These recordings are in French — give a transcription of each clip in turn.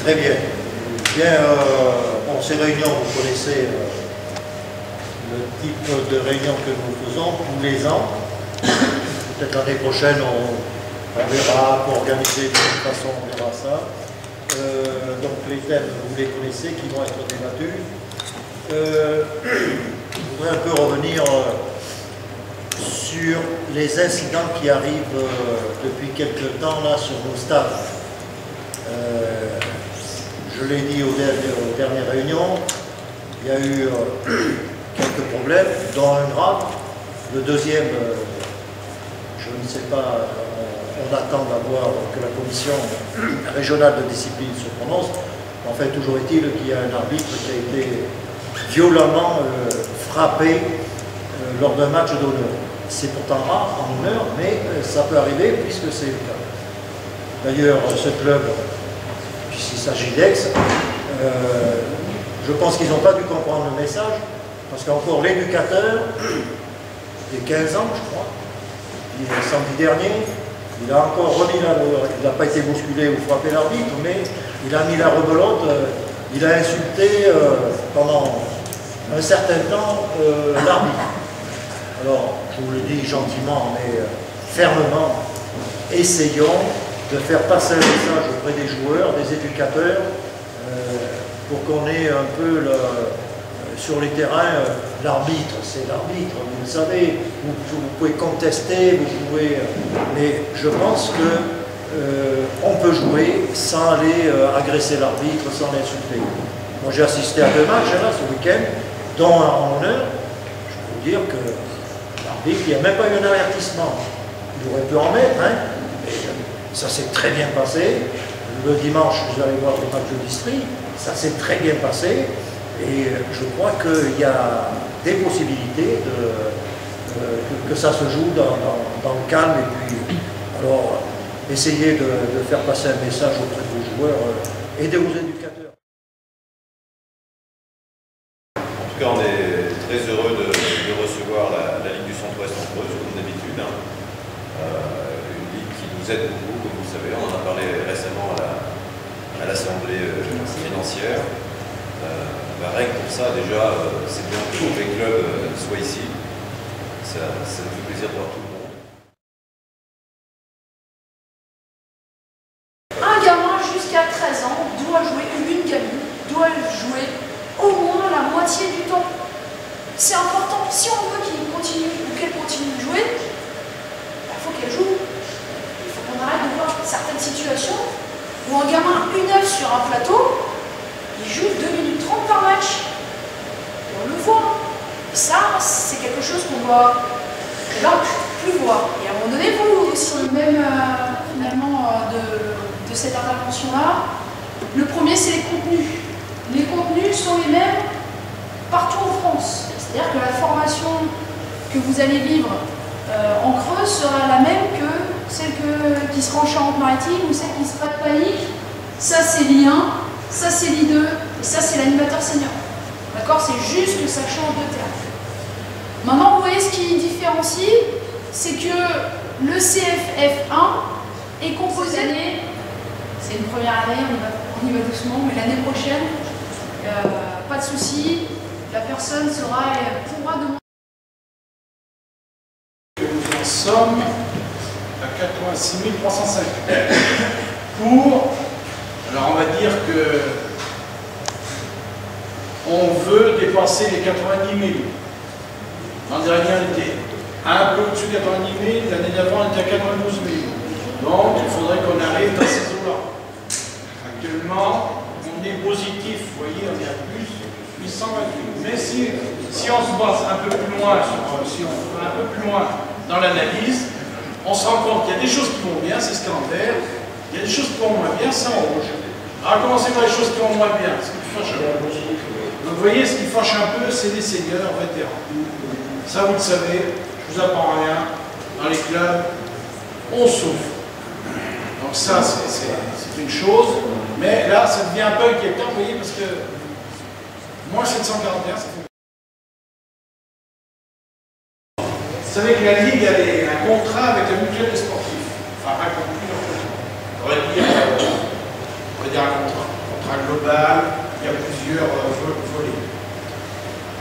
Très bien. Bien, bon, ces réunions, vous connaissez le type de réunion que nous faisons tous les ans. Peut-être l'année prochaine, on verra pour organiser de toute façon, on verra ça. Donc les thèmes, vous les connaissez, qui vont être débattus. Je voudrais un peu revenir sur les incidents qui arrivent depuis quelques temps là sur nos stades. Je l'ai dit aux dernières réunions, il y a eu quelques problèmes, dont un grave. Le deuxième, je ne sais pas, on attend d'avoir que la commission régionale de discipline se prononce. En fait, toujours est-il qu'il y a un arbitre qui a été violemment frappé lors d'un match d'honneur. C'est pourtant rare en honneur, mais ça peut arriver puisque c'est le cas. D'ailleurs, ce club, puisqu'il s'agit d'Aix, je pense qu'ils n'ont pas dû comprendre le message, parce qu'encore l'éducateur, il y a 15 ans, je crois, samedi dernier, il a encore remis il n'a pas été bousculé ou frappé l'arbitre, mais il a mis la rebelote, il a insulté pendant un certain temps l'arbitre. Alors, je vous le dis gentiment, mais fermement, essayons de faire passer un message auprès des joueurs, des éducateurs, pour qu'on ait un peu sur les terrains, l'arbitre, c'est l'arbitre, vous le savez, vous pouvez contester, vous pouvez, mais je pense que on peut jouer sans aller agresser l'arbitre, sans l'insulter. Moi j'ai assisté à 2 matchs là, ce week-end, dont un en honneur. Je peux vous dire que l'arbitre, il n'y a même pas eu un avertissement. Il aurait pu en mettre, hein, mais ça s'est très bien passé. Le dimanche, vous allez voir le match de district, ça s'est très bien passé. Et je crois qu'il y a des possibilités que ça se joue dans le calme. Et puis, alors, essayez de faire passer un message auprès de vos joueurs, aidez vos éducateurs. En tout cas, on est très heureux de recevoir la Ligue du Centre-Ouest en Creuse, comme d'habitude. Une ligue qui nous aide beaucoup, comme vous le savez. On en a parlé récemment à l'Assemblée financière. Rien que pour ça, déjà, c'est bien que les clubs soient ici. Ça nous fait plaisir de voir tout le monde. Un gamin jusqu'à 13 ans doit jouer, ou une gamine doit jouer au moins la moitié du temps. C'est important. Si on veut qu'il continue ou qu'elle continue de jouer, il faut qu'elle joue. Il faut qu'on arrête de voir certaines situations où un gamin, une heure sur un plateau, il joue 2 minutes 30 par match. Et on le voit. Et ça, c'est quelque chose qu'on doit plus voir. Et à un moment donné, vous aussi, même finalement de cette intervention-là, le premier, c'est les contenus. Les contenus sont les mêmes partout en France. C'est-à-dire que la formation que vous allez vivre en Creuse sera la même que celle qui sera en Charente-Maritime ou celle qui sera de Panique. Ça, c'est l'I1. Ça c'est l'I2 et ça c'est l'animateur senior. D'accord? C'est juste que ça change de terme. Maintenant, vous voyez ce qui différencie, c'est que le CFF1 est composé d'années. C'est une première année, on y va doucement, mais l'année prochaine, pas de souci, la personne pourra demander. Nous en sommes à 86 305 pour. Alors on va dire que on veut dépasser les 90 000. L'an dernier on était un peu au-dessus de 90 000, l'année d'avant on était à 92 000. Donc il faudrait qu'on arrive dans ces eaux-là. Actuellement on est positif, vous voyez, on est à plus 828. Mais si on se base un peu plus loin, si on va un peu plus loin dans l'analyse, on se rend compte qu'il y a des choses qui vont bien, c'est ce qui est en vert. Il y a des choses qui vont moins bien, c'est en rouge. Alors commencez par les choses qui vont moins bien, ce qui fâche un peu. Donc vous voyez, ce qui fâche un peu, c'est les seniors vétérans. Ça vous le savez, je vous apprends rien. Dans les clubs, on souffre. Donc ça, c'est une chose. Mais là, ça devient un peu inquiétant, vous voyez, parce que moins 741, ça fait. Vous savez que la Ligue a un contrat avec la mutuelle des sportifs. Enfin, pas compris, on va dire un contrat. contrat global, il y a plusieurs volets.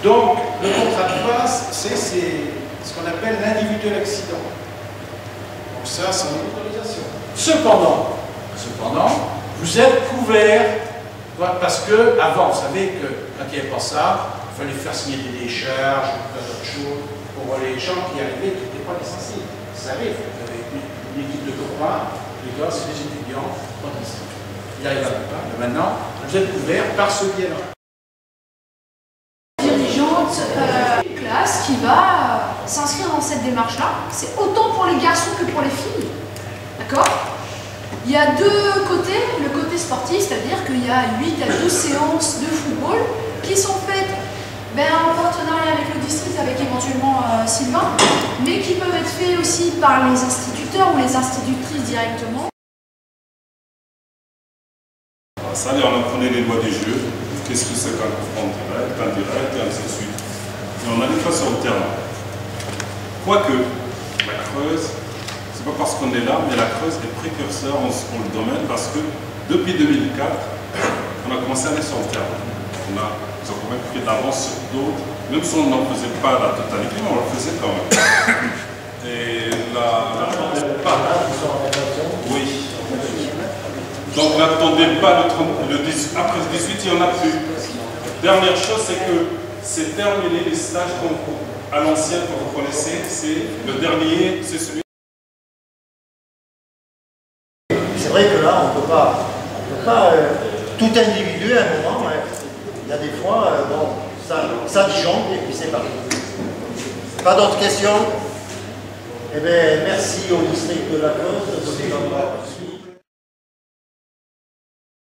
Donc, le contrat de base, c'est ce qu'on appelle l'individuel accident. Donc ça, c'est une autorisation. Cependant, vous êtes couvert, parce que avant, vous savez que quand il n'y avait pas ça, il fallait faire signer des décharges, d'autres choses, pour les gens qui arrivaient, qui n'étaient pas licenciés. Vous savez, vous avez une équipe de copains, les gars, c'est des étudiants, pas licenciés. Ils n'arrivaient pas. Mais maintenant, vous êtes couvert par ce biais-là. Dirigeante, une classe qui va s'inscrire dans cette démarche-là, c'est autant pour les garçons que pour les filles. D'accord? Il y a deux côtés, le côté sportif, c'est-à-dire qu'il y a 8 à 12 séances de football qui sont faites en partenariat avec le district, avec éventuellement Sylvain, mais qui peuvent être faits aussi par les instituteurs ou les institutrices directement. Ça, on apprenait les lois du jeu, qu'est-ce que c'est qu'un coup franc direct, indirect, et ainsi de suite. Et on n'allait pas sur le terrain. Quoique, la Creuse, c'est pas parce qu'on est là, mais la Creuse est précurseur en le domaine, parce que depuis 2004, on a commencé à aller sur le terrain. Ils ont quand même pris de l'avance sur d'autres, même si on n'en faisait pas la totalité, mais on le faisait quand même. Et oui. Donc n'attendez pas après le 18, il n'y en a plus. Dernière chose, c'est que c'est terminé les stages à l'ancienne que vous connaissez. C'est le dernier, c'est celui. C'est vrai que là, on ne peut pas tout individuer à un moment. Il y a des fois, ça disjoncte et puis c'est parti. Pas d'autres questions? Eh bien, merci au district de la Creuse de ce débat.